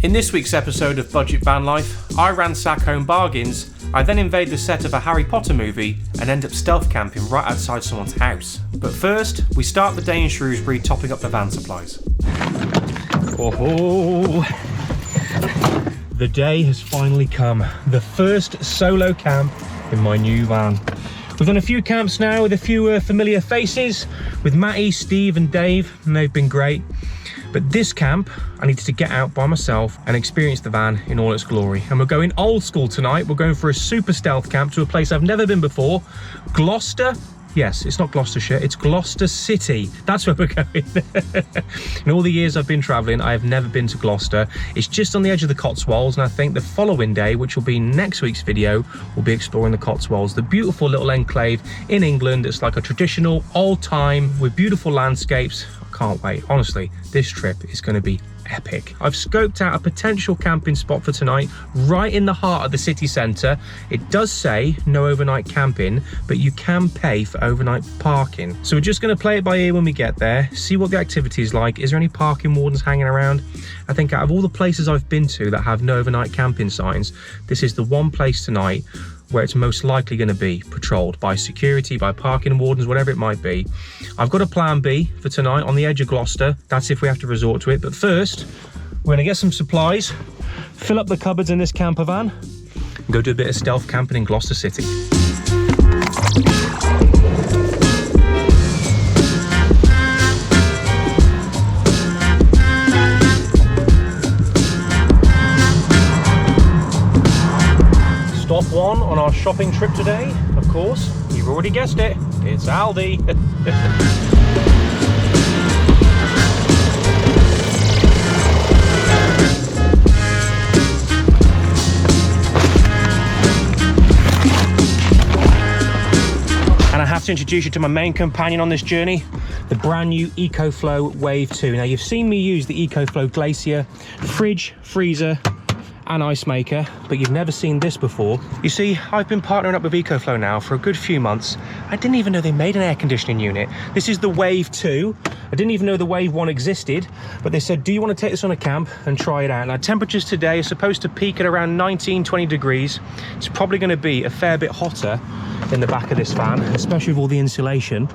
In this week's episode of Budget Van Life, I ransack home bargains, I then invade the set of a Harry Potter movie and end up stealth camping right outside someone's house. But first, we start the day in Shrewsbury topping up the van supplies. Oh, the day has finally come. The first solo camp in my new van. We've done a few camps now with a few familiar faces, with Matty, Steve and Dave, and they've been great. But this camp, I needed to get out by myself and experience the van in all its glory. And we're going old school tonight. We're going for a super stealth camp to a place I've never been before. Gloucester. Yes, it's not Gloucestershire, it's Gloucester City. That's where we're going. In all the years I've been traveling, I have never been to Gloucester. It's just on the edge of the Cotswolds, and I think the following day, which will be next week's video, we'll be exploring the Cotswolds, the beautiful little enclave in England. It's like a traditional old time with beautiful landscapes. I can't wait. Honestly, this trip is going to be epic. I've scoped out a potential camping spot for tonight right in the heart of the city centre. It does say no overnight camping, but you can pay for overnight parking. So we're just going to play it by ear when we get there, see what the activity is like. Is there any parking wardens hanging around? I think out of all the places I've been to that have no overnight camping signs, this is the one place tonight where it's most likely going to be patrolled by security, by parking wardens, whatever it might be. I've got a plan B for tonight on the edge of Gloucester. That's if we have to resort to it. But first, we're going to get some supplies, fill up the cupboards in this camper van, and go do a bit of stealth camping in Gloucester City. Stop one on our shopping trip today, of course, you've already guessed it, it's Aldi. And I have to introduce you to my main companion on this journey, the brand new EcoFlow Wave 2. Now, you've seen me use the EcoFlow Glacier fridge, freezer and ice maker, but you've never seen this before. You see, I've been partnering up with EcoFlow now for a good few months. I didn't even know they made an air conditioning unit. This is the Wave 2. I didn't even know the Wave 1 existed, but they said, do you want to take this on a camp and try it out? Now, temperatures today are supposed to peak at around 19, 20 degrees. It's probably going to be a fair bit hotter in the back of this van, especially with all the insulation.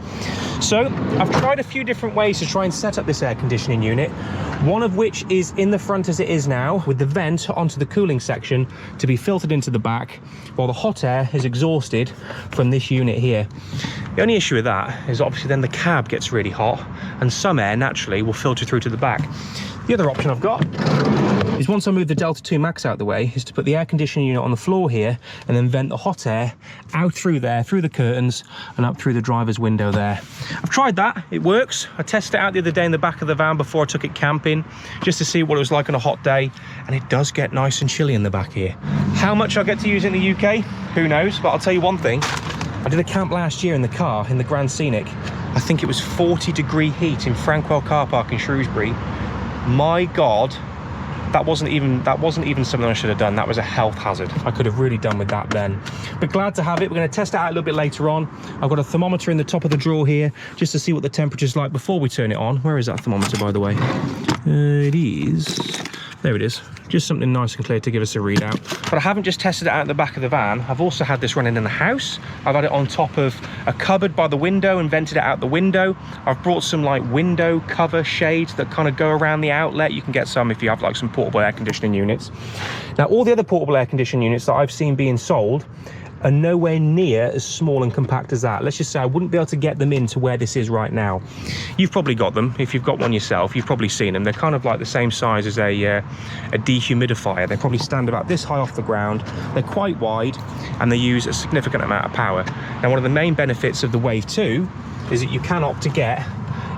So I've tried a few different ways to try and set up this air conditioning unit, one of which is in the front as it is now, with the vent onto the cooling section to be filtered into the back, while the hot air is exhausted from this unit here. The only issue with that is obviously then the cab gets really hot and some air naturally will filter through to the back. The other option I've got is, once I move the Delta 2 Max out of the way, is to put the air conditioning unit on the floor here and then vent the hot air out through there, through the curtains and up through the driver's window there. I've tried that, it works. I tested it out the other day in the back of the van before I took it camping, just to see what it was like on a hot day, and it does get nice and chilly in the back here. How much I'll get to use it in the UK, who knows, but I'll tell you one thing. I did a camp last year in the car, in the Grand Scenic. I think it was 40-degree heat in Frankwell car park in Shrewsbury. My God, that wasn't even something I should have done. That was a health hazard. I could have really done with that then. But glad to have it. We're going to test it out a little bit later on. I've got a thermometer in the top of the drawer here, just to see what the temperature's like before we turn it on. Where is that thermometer, by the way? It is... there it is. Just something nice and clear to give us a readout. But I haven't just tested it out at the back of the van. I've also had this running in the house. I've had it on top of a cupboard by the window and vented it out the window. I've brought some like window cover shades that kind of go around the outlet. You can get some if you have like some portable air conditioning units. Now, all the other portable air conditioning units that I've seen being sold are nowhere near as small and compact as that. Let's just say I wouldn't be able to get them into where this is right now. You've probably got them. If you've got one yourself, you've probably seen them. They're kind of like the same size as a dehumidifier. They probably stand about this high off the ground. They're quite wide and they use a significant amount of power. Now, one of the main benefits of the Wave 2 is that you can opt to get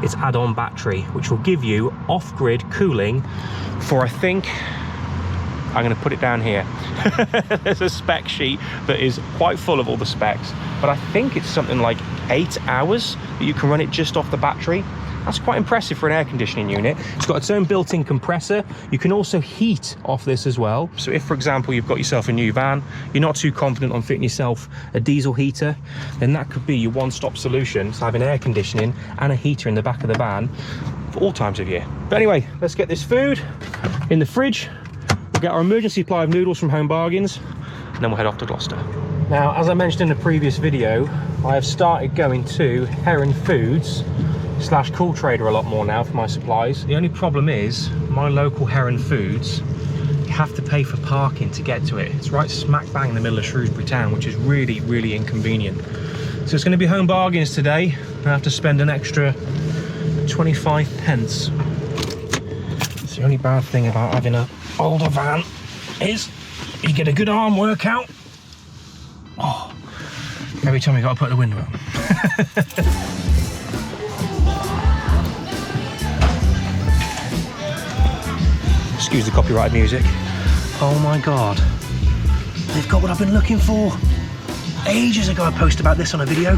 its add-on battery, which will give you off-grid cooling for, I think, I'm going to put it down here. There's a spec sheet that is quite full of all the specs, but I think it's something like 8 hours that you can run it just off the battery. That's quite impressive for an air conditioning unit. It's got its own built-in compressor. You can also heat off this as well. So if, for example, you've got yourself a new van, you're not too confident on fitting yourself a diesel heater, then that could be your one-stop solution to having air conditioning and a heater in the back of the van for all times of year. But anyway, let's get this food in the fridge get our emergency supply of noodles from Home Bargains, and then we'll head off to Gloucester. Now, as I mentioned in the previous video, I have started going to Heron Foods / Cool Trader a lot more now for my supplies. The only problem is, my local Heron Foods, you have to pay for parking to get to it. It's right smack bang in the middle of Shrewsbury town, which is really, really inconvenient. So it's going to be Home Bargains today. I have to spend an extra 25 pence. It's the only bad thing about having an older van is you get a good arm workout. Oh, every time you got to put the window up. Excuse the copyrighted music. Oh my God, they've got what I've been looking for. Ages ago I posted about this on a video.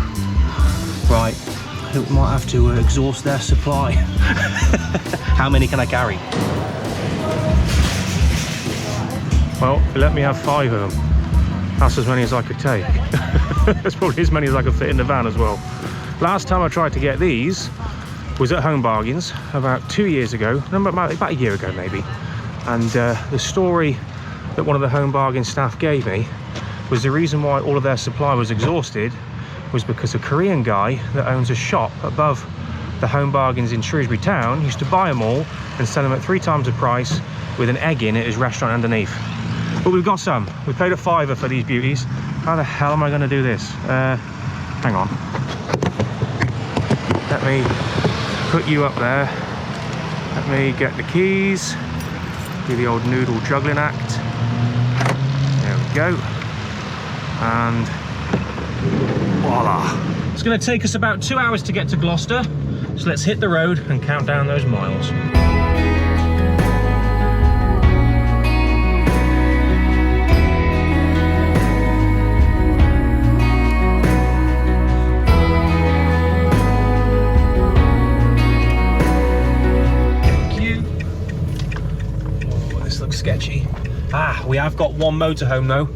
Right, I think we might have to exhaust their supply. How many can I carry? Well, they let me have 5 of them. That's as many as I could take. That's probably as many as I could fit in the van as well. Last time I tried to get these was at Home Bargains about 2 years ago, about a year ago maybe. And the story that one of the Home Bargains staff gave me was the reason why all of their supply was exhausted was because a Korean guy that owns a shop above the Home Bargains in Shrewsbury town used to buy them all and sell them at 3 times the price with an egg in at his restaurant underneath. But we've got some. We paid a £5 for these beauties. How the hell am I going to do this? Hang on. Let me put you up there. Let me get the keys. Do the old noodle juggling act. There we go. And voila. It's going to take us about 2 hours to get to Gloucester. So let's hit the road and count down those miles. Sketchy. We have got one motorhome though.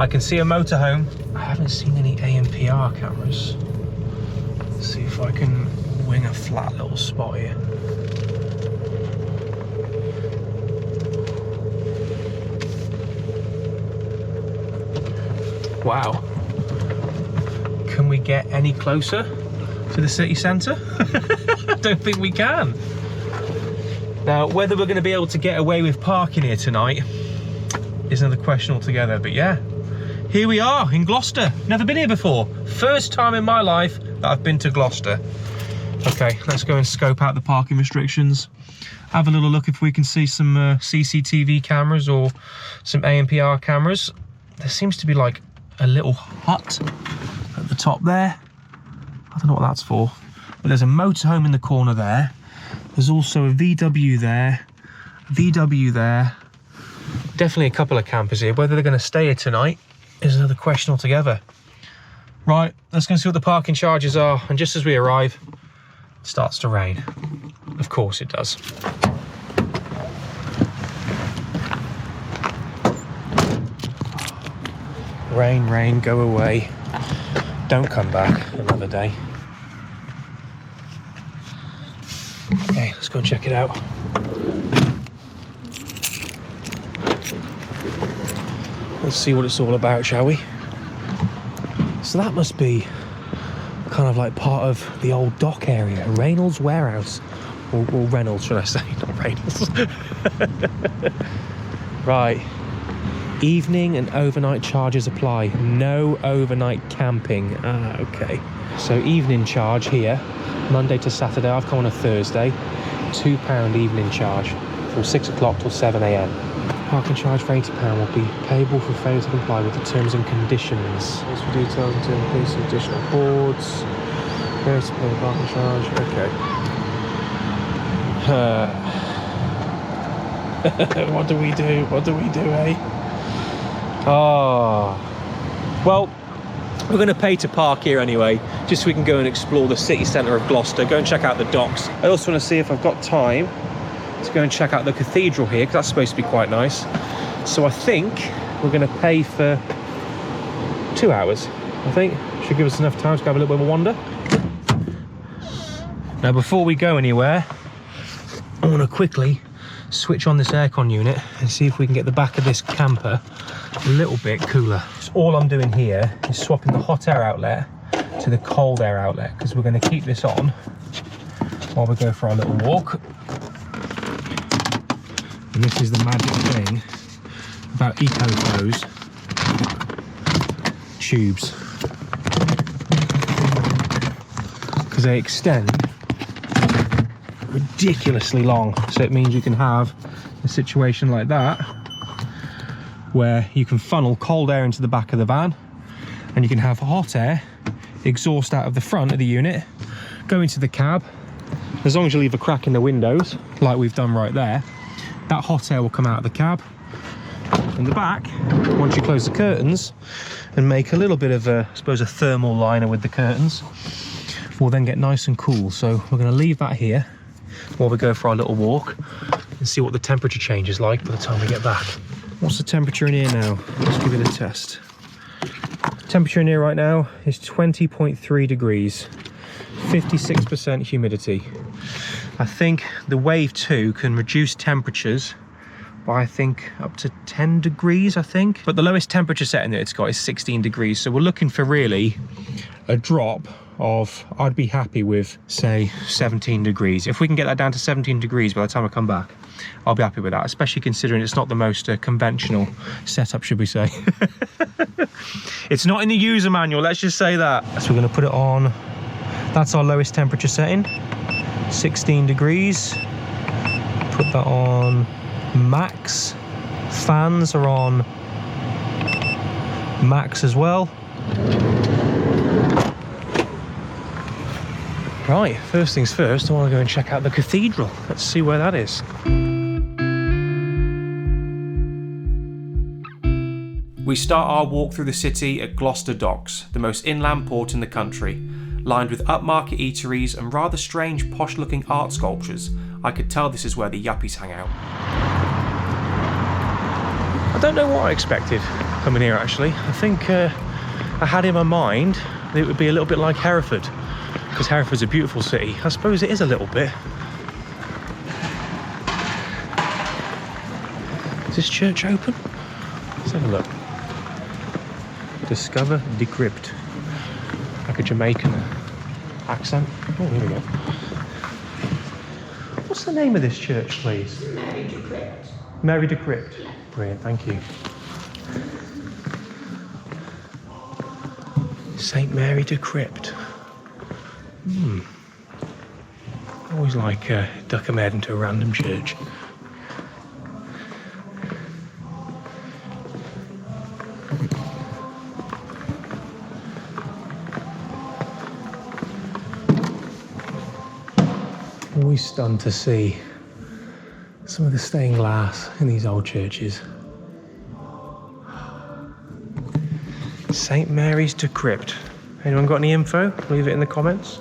I can see a motorhome. I haven't seen any ANPR cameras. Let's see if I can wing a flat little spot here. Wow. Can we get any closer to the city centre? I don't think we can. Now, whether we're going to be able to get away with parking here tonight is another question altogether, but yeah, here we are in Gloucester. Never been here before. First time in my life that I've been to Gloucester. Okay, let's go and scope out the parking restrictions. Have a little look if we can see some CCTV cameras or some ANPR cameras. There seems to be like a little hut at the top there. I don't know what that's for, but there's a motorhome in the corner there. There's also a VW there, VW there. Definitely a couple of campers here. Whether they're going to stay here tonight is another question altogether. Right, let's go and see what the parking charges are. And just as we arrive, it starts to rain. Of course it does. Rain, rain, go away. Don't come back another day. Okay, let's go and check it out. Let's see what it's all about, shall we? So that must be kind of like part of the old dock area, Reynolds Warehouse. Or Reynolds, should I say, not Reynolds. Right. Evening and overnight charges apply. No overnight camping. Okay. So evening charge here. Monday to Saturday, I've come on a Thursday, £2 evening charge from 6 o'clock till 7 AM. Parking charge for £80 will be payable for failure to comply with the terms and conditions. As for details in terms of police and additional boards, failure to pay the parking charge, okay. What do we do? What do we do, eh? Well, we're going to pay to park here anyway, just so we can go and explore the city centre of Gloucester, go and check out the docks. I also want to see if I've got time to go and check out the cathedral here, because that's supposed to be quite nice. So I think we're going to pay for 2 hours, I think. Should give us enough time to have a little bit of a wander. Now, before we go anywhere, I want to quickly switch on this aircon unit and see if we can get the back of this camper a little bit cooler. So all I'm doing here is swapping the hot air outlet to the cold air outlet, because we're going to keep this on while we go for our little walk. And this is the magic thing about EcoFlow's tubes, because they extend ridiculously long. So it means you can have a situation like that where you can funnel cold air into the back of the van, and you can have hot air exhaust out of the front of the unit, go into the cab. As long as you leave a crack in the windows like we've done right there, that hot air will come out of the cab. And the back, once you close the curtains and make a little bit of a, I suppose, a thermal liner with the curtains, will then get nice and cool. So we're going to leave that here while we go for our little walk and see what the temperature change is like by the time we get back. What's the temperature in here now? Let's give it a test. Temperature in here right now is 20.3 degrees, 56% humidity. I think the Wave 2 can reduce temperatures by, I think, up to 10 degrees, I think. But the lowest temperature setting that it's got is 16 degrees. So we're looking for really a drop of, I'd be happy with, say, 17 degrees. If we can get that down to 17 degrees by the time I come back, I'll be happy with that, especially considering it's not the most conventional setup, should we say. It's not in the user manual, let's just say that. So we're going to put it on, that's our lowest temperature setting, 16 degrees. Put that on max. Fans are on max as well. Right, first things first, I want to go and check out the cathedral. Let's see where that is. We start our walk through the city at Gloucester Docks, the most inland port in the country. Lined with upmarket eateries and rather strange posh-looking art sculptures, I could tell this is where the yuppies hang out. I don't know what I expected coming here, actually. I think I had in my mind that it would be a little bit like Hereford, because Hereford's a beautiful city. I suppose it is a little bit. Is this church open? Let's have a look. Discover, decrypt. Like a Jamaican accent. Oh, here we go. What's the name of this church, please? Mary Decrypt. Mary Decrypt. Brilliant, thank you. St. Mary Decrypt. Always like duck 'em head into a random church. Always stunned to see some of the stained glass in these old churches. St. Mary's Decrypt. Anyone got any info? Leave it in the comments.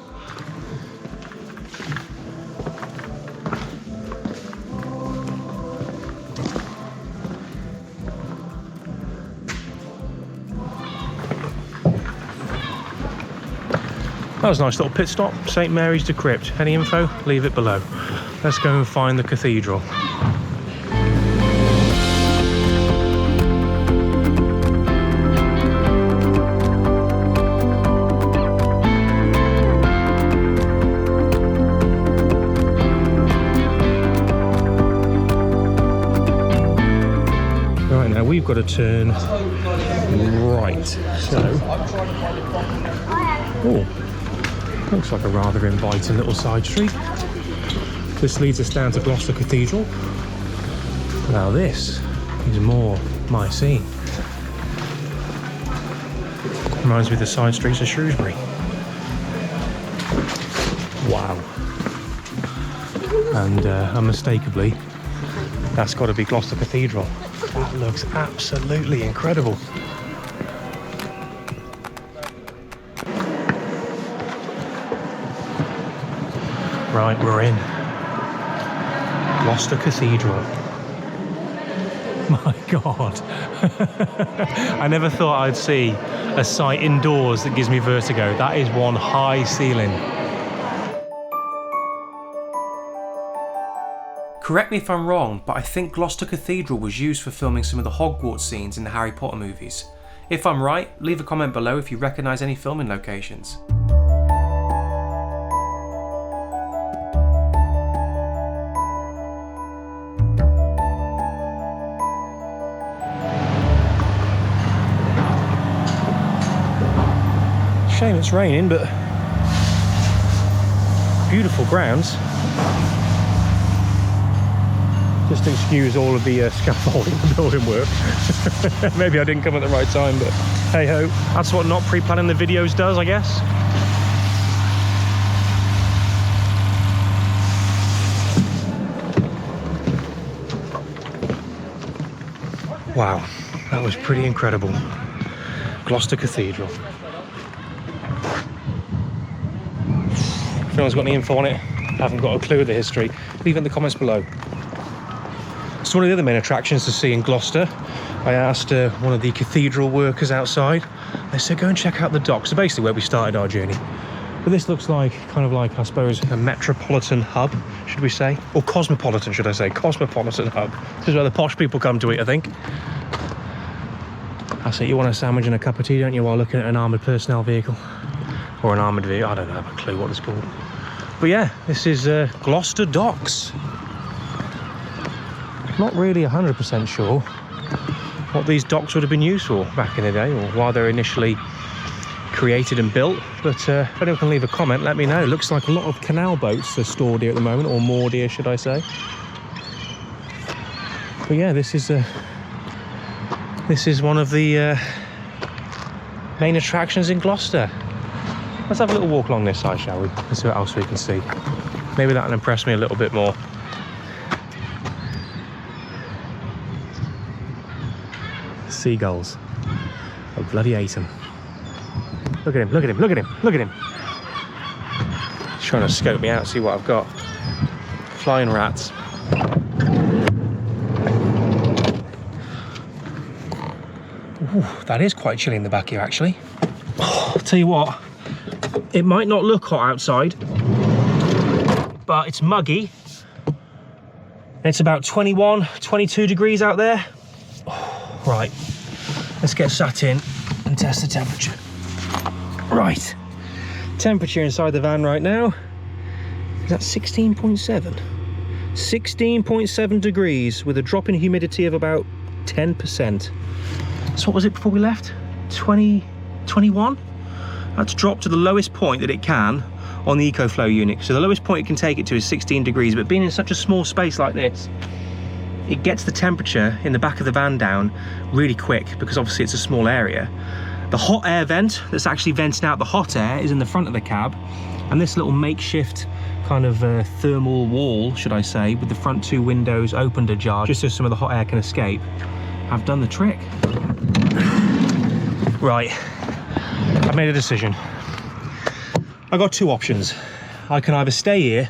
That was a nice little pit stop. St. Mary's Decrypt. Any info? Leave it below. Let's go and find the cathedral. Right, now we've got to turn right. So, oh. Looks like a rather inviting little side street. This leads us down to Gloucester Cathedral. Now this is more my scene. Reminds me of the side streets of Shrewsbury. Wow. And unmistakably, that's got to be Gloucester Cathedral. That looks absolutely incredible. Right, we're in Gloucester Cathedral. My God. I never thought I'd see a sight indoors that gives me vertigo. That is one high ceiling. Correct me if I'm wrong, but I think Gloucester Cathedral was used for filming some of the Hogwarts scenes in the Harry Potter movies. If I'm right, leave a comment below if you recognise any filming locations. Shame it's raining, but beautiful grounds. Just excuse all of the scaffolding and building work. Maybe I didn't come at the right time, but hey ho, that's what not pre-planning the videos does, I guess. Wow, that was pretty incredible. Gloucester Cathedral. If anyone's got any info on it, I haven't got a clue of the history, leave it in the comments below. It's one of the other main attractions to see in Gloucester. I asked one of the cathedral workers outside. They said go and check out the docks. So basically where we started our journey. But this looks like, kind of like, I suppose, a metropolitan hub, should we say? Or cosmopolitan, should I say? Cosmopolitan hub. This is where the posh people come to eat, I think. That's it, you want a sandwich and a cup of tea, don't you, while looking at an armoured personnel vehicle? Or an armoured vehicle, I don't have a clue what it's called. But yeah, this is Gloucester Docks. Not really 100% sure what these docks would have been used for back in the day, or why they're initially created and built, but if anyone can leave a comment, let me know. It looks like a lot of canal boats are stored here at the moment, or moored here, should I say. But yeah, this is one of the main attractions in Gloucester. Let's have a little walk along this side, shall we? Let's see what else we can see. Maybe that'll impress me a little bit more. Seagulls. I bloody hate them. Look at him, look at him, look at him, look at him. He's trying to scope me out, see what I've got. Flying rats. Ooh, that is quite chilly in the back here, actually. Oh, I'll tell you what, it might not look hot outside, but it's muggy. And it's about 21, 22 degrees out there. Oh, right, let's get sat in and test the temperature. Right, temperature inside the van right now is at 16.7. 16.7 degrees with a drop in humidity of about 10%. So what was it before we left? 21? That's dropped to the lowest point that it can on the EcoFlow unit. So the lowest point it can take it to is 16 degrees, but being in such a small space like this, it gets the temperature in the back of the van down really quick, because obviously it's a small area. The hot air vent that's actually venting out the hot air is in the front of the cab, and this little makeshift kind of thermal wall, should I say, with the front two windows opened ajar just so some of the hot air can escape, have done the trick. Right, I've made a decision. I've got two options. I can either stay here,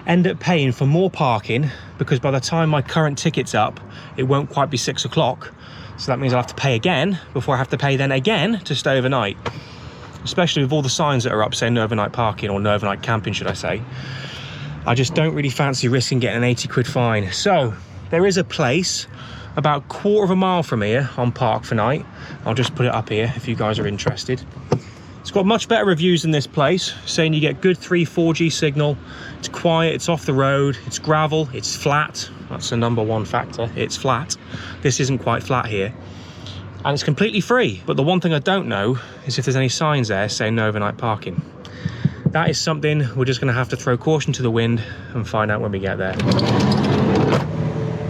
end up paying for more parking, because by the time my current ticket's up, it won't quite be 6 o'clock. So that means I'll have to pay again before I have to pay then again to stay overnight. Especially with all the signs that are up saying no overnight parking, or no overnight camping, should I say. I just don't really fancy risking getting an 80 quid fine. So there is a place about a quarter of a mile from here on Park for Night. I'll just put it up here if you guys are interested. It's got much better reviews than this place, saying you get good 4G signal, it's quiet, it's off the road, it's gravel, it's flat. That's the number one factor, it's flat. This isn't quite flat here. And it's completely free. But the one thing I don't know is if there's any signs there saying no overnight parking. That is something we're just gonna have to throw caution to the wind and find out when we get there.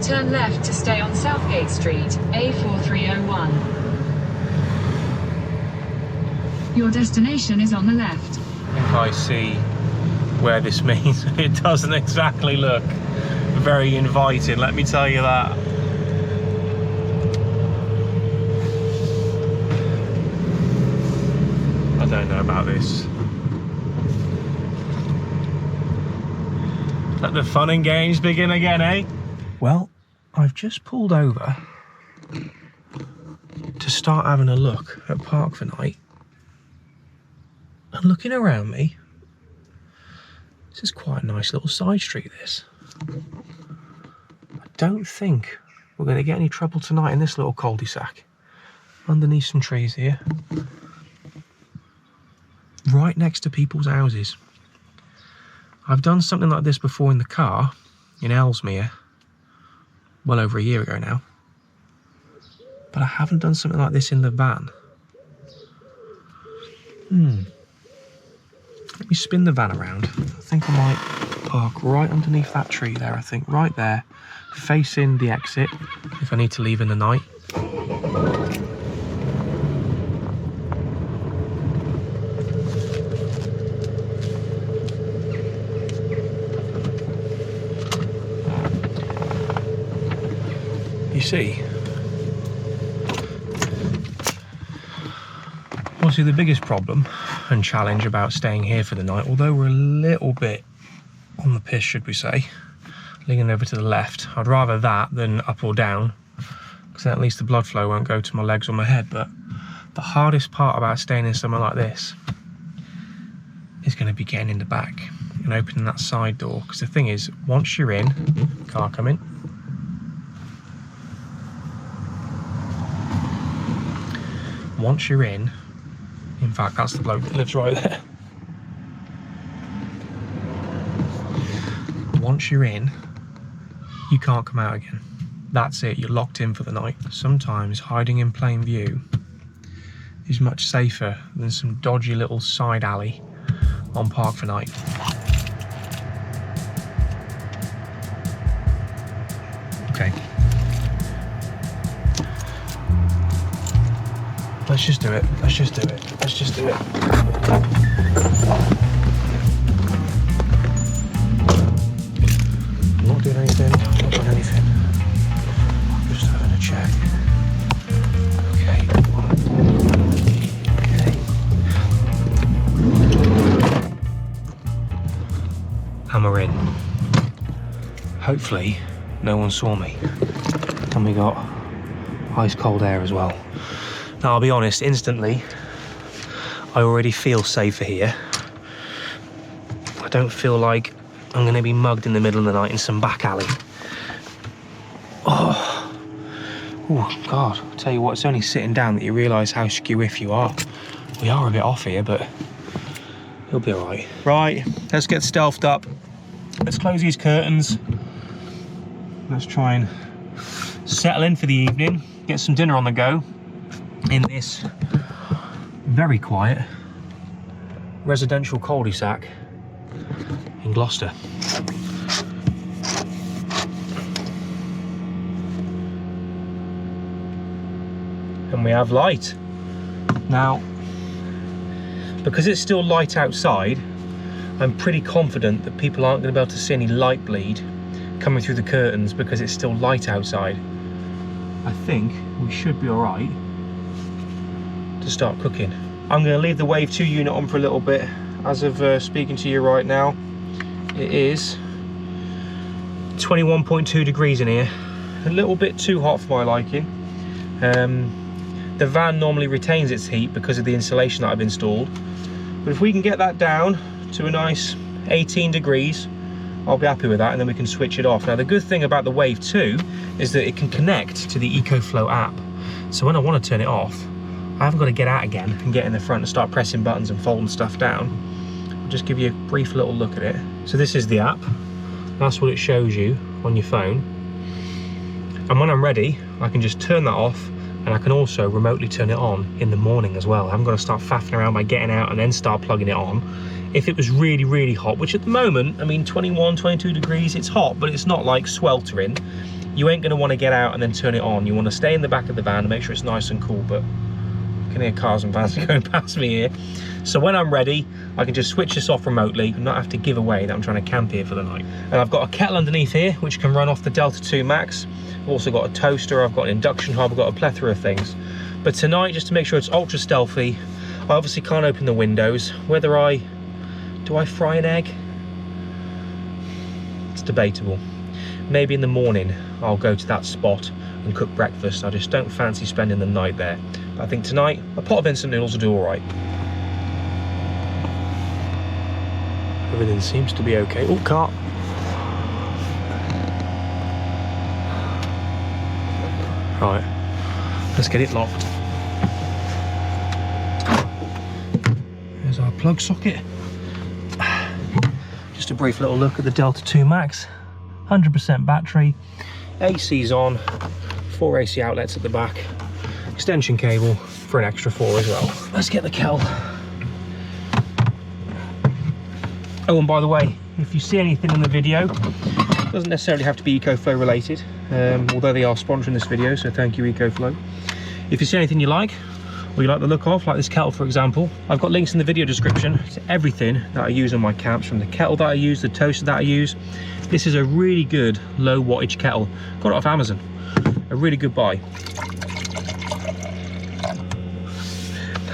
Turn left to stay on Southgate Street, A4301. Your destination is on the left. I think I see where this means. It doesn't exactly look very inviting, let me tell you that. I don't know about this. Let the fun and games begin again, eh? Well, I've just pulled over to start having a look at Park for Night. And looking around me, this is quite a nice little side street, this. don't think we're going to get any trouble tonight in this little cul-de-sac. Underneath some trees here. Right next to people's houses. I've done something like this before in the car in Ellesmere, well over a year ago now. But I haven't done something like this in the van. Let me spin the van around. I think I might park right underneath that tree there, I think. Right there, facing the exit, if I need to leave in the night. You see, obviously the biggest problem and challenge about staying here for the night, although we're a little bit on the piss, should we say, leaning over to the left. I'd rather that than up or down, because then at least the blood flow won't go to my legs or my head. But the hardest part about staying in somewhere like this is going to be getting in the back and opening that side door, because the thing is, once you're in, car coming, once you're in fact, that's the bloke that lives right there. Once you're in, you can't come out again. That's it, you're locked in for the night. Sometimes hiding in plain view is much safer than some dodgy little side alley on Park for Night. Okay. Let's just do it. Let's just do it. Let's just do it. I'm not doing anything. I'm not doing anything. I'm just having a check. Okay. Okay. And we're in. Hopefully, no one saw me. And we got ice cold air as well. Now, I'll be honest, instantly, I already feel safer here. I don't feel like I'm going to be mugged in the middle of the night in some back alley. Oh God, I'll tell you what, it's only sitting down that you realise how skew-if you are. We are a bit off here, but it'll be all right. Right, let's get stealthed up. Let's close these curtains. Let's try and settle in for the evening, get some dinner on the go in this very quiet residential cul-de-sac in Gloucester. And we have light. Now, because it's still light outside, I'm pretty confident that people aren't going to be able to see any light bleed coming through the curtains because it's still light outside. I think we should be all right to start cooking. I'm going to leave the Wave 2 unit on for a little bit. As of speaking to you right now, it is 21.2 degrees in here. A little bit too hot for my liking. The van normally retains its heat because of the insulation that I've installed. But if we can get that down to a nice 18 degrees, I'll be happy with that, and then we can switch it off. Now, the good thing about the Wave 2 is that it can connect to the EcoFlow app. So when I want to turn it off, I haven't got to get out again and get in the front and start pressing buttons and folding stuff down. I'll just give you a brief little look at it. So this is the app. That's what it shows you on your phone. And when I'm ready, I can just turn that off, and I can also remotely turn it on in the morning as well. I haven't got to start faffing around by getting out and then start plugging it on. If it was really, really hot, which at the moment, I mean, 21, 22 degrees, it's hot, but it's not like sweltering. You ain't going to want to get out and then turn it on. You want to stay in the back of the van and make sure it's nice and cool, but I can hear cars and vans going past me here. So when I'm ready, I can just switch this off remotely and not have to give away that I'm trying to camp here for the night. And I've got a kettle underneath here, which can run off the Delta 2 Max. I've also got a toaster, I've got an induction hob, I've got a plethora of things. But tonight, just to make sure it's ultra stealthy, I obviously can't open the windows. Do I fry an egg? It's debatable. Maybe in the morning I'll go to that spot and cook breakfast. I just don't fancy spending the night there. But I think tonight a pot of instant noodles will do all right. Everything seems to be okay. Oh, car. Right, let's get it locked. There's our plug socket. Just a brief little look at the Delta 2 Max. 100% battery, AC's on, 4 AC outlets at the back, extension cable for an extra 4 as well. Let's get the kettle. Oh, and by the way, if you see anything in the video, it doesn't necessarily have to be EcoFlow related, although they are sponsoring this video, so thank you EcoFlow. If you see anything you like, or you like the look of, like this kettle for example, I've got links in the video description to everything that I use on my camps, from the kettle that I use, the toaster that I use. This is a really good low wattage kettle. Got it off Amazon. A really good buy.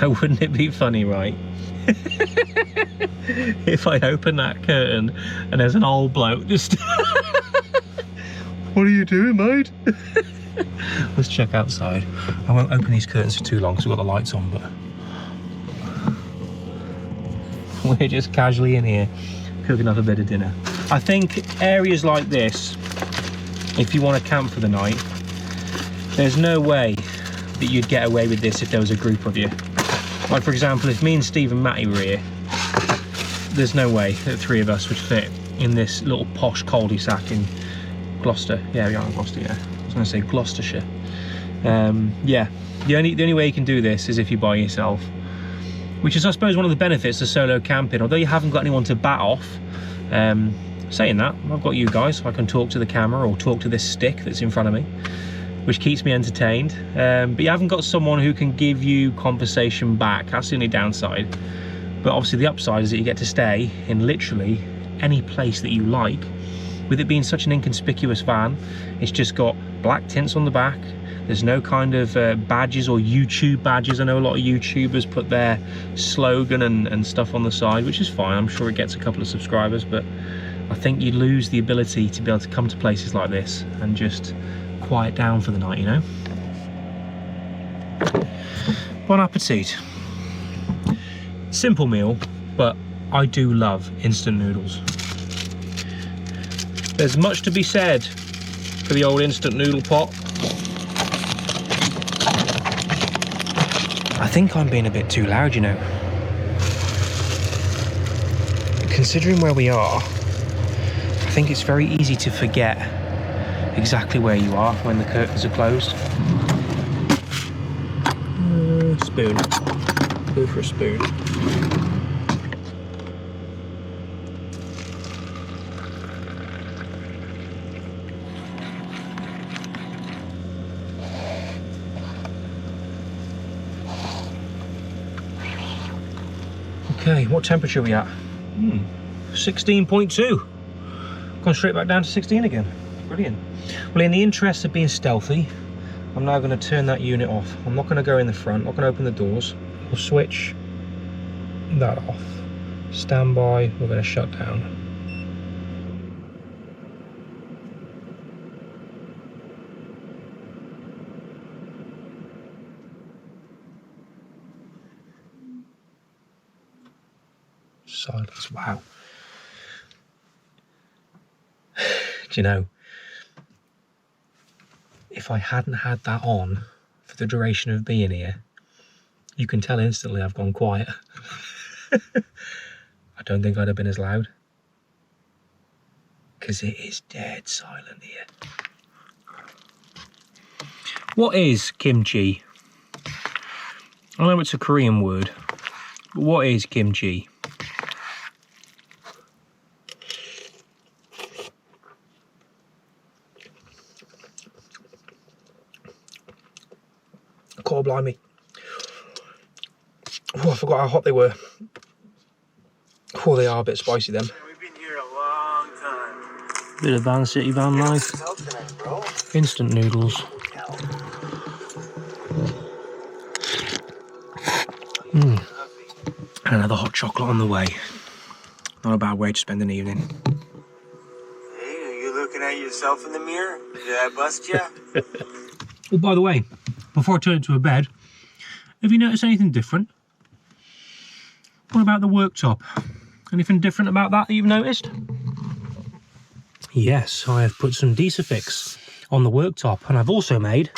Now wouldn't it be funny, right? If I open that curtain and there's an old bloke just what are you doing, mate? Let's check outside. I won't open these curtains for too long because we've got the lights on, but we're just casually in here cooking up a bit of dinner. I think areas like this, if you want to camp for the night, there's no way that you'd get away with this if there was a group of you. Like for example, if me and Steve and Matty were here, there's no way that 3 of us would fit in this little posh cul-de-sac in Gloucester. Yeah, we are in Gloucester, yeah. I was going to say Gloucestershire. Yeah, the only way you can do this is if you're by yourself, which is I suppose one of the benefits of solo camping. Although you haven't got anyone to bat off, saying that, I've got you guys, so I can talk to the camera or talk to this stick that's in front of me, which keeps me entertained. But you haven't got someone who can give you conversation back. That's the only downside. But obviously the upside is that you get to stay in literally any place that you like. With it being such an inconspicuous van, it's just got black tints on the back. There's no kind of badges or YouTube badges. I know a lot of YouTubers put their slogan and stuff on the side, which is fine. I'm sure it gets a couple of subscribers, but I think you lose the ability to be able to come to places like this and just quiet down for the night, you know? Bon appetit. Simple meal, but I do love instant noodles. There's much to be said for the old instant noodle pot. I think I'm being a bit too loud, you know. Considering where we are, I think it's very easy to forget exactly where you are when the curtains are closed. Spoon. Go for a spoon. Okay, what temperature are we at? 16.2. Gone straight back down to 16 again. Brilliant. Well, in the interest of being stealthy, I'm now going to turn that unit off. I'm not going to go in the front, not going to open the doors. We'll switch that off. Stand by, we're going to shut down. Silence, wow. Do you know, if I hadn't had that on for the duration of being here, you can tell instantly I've gone quiet. I don't think I'd have been as loud, because it is dead silent here. What is kimchi? I know it's a Korean word, but what is kimchi? God blimey. Oh, I forgot how hot they were. Oh, they are a bit spicy then. We've been here a long time. Bit of Van City van life. Instant noodles. And another hot chocolate on the way. Not a bad way to spend an evening. Hey, are you looking at yourself in the mirror? Did I bust you? Oh, by the way, before I turn into a bed, have you noticed anything different? What about the worktop? Anything different about that you've noticed? Yes, I have put some Desifix on the worktop, and I've also made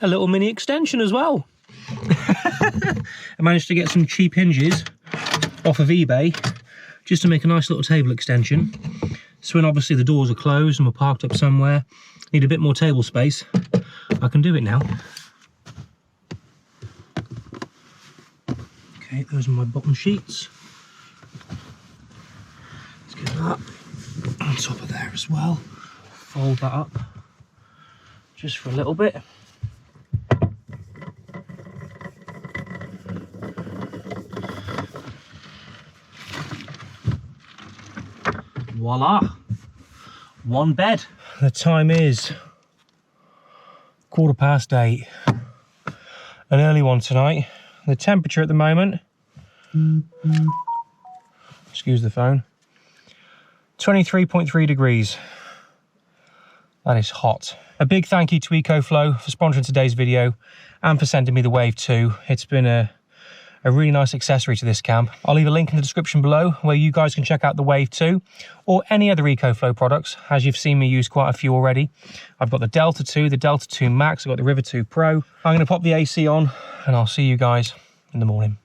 a little mini extension as well. I managed to get some cheap hinges off of eBay just to make a nice little table extension. So when obviously the doors are closed and we're parked up somewhere, need a bit more table space, I can do it now. Okay, those are my bottom sheets. Let's get that on top of there as well. Fold that up just for a little bit. Voila, one bed. The time is 8:15, an early one tonight. The temperature at the moment, excuse the phone, 23.3 degrees. That is hot. A big thank you to EcoFlow for sponsoring today's video and for sending me the Wave 2. It's been a really nice accessory to this camp. I'll leave a link in the description below where you guys can check out the Wave 2 or any other EcoFlow products, as you've seen me use quite a few already. I've got the Delta 2, the Delta 2 Max, I've got the River 2 Pro. I'm going to pop the AC on and I'll see you guys in the morning.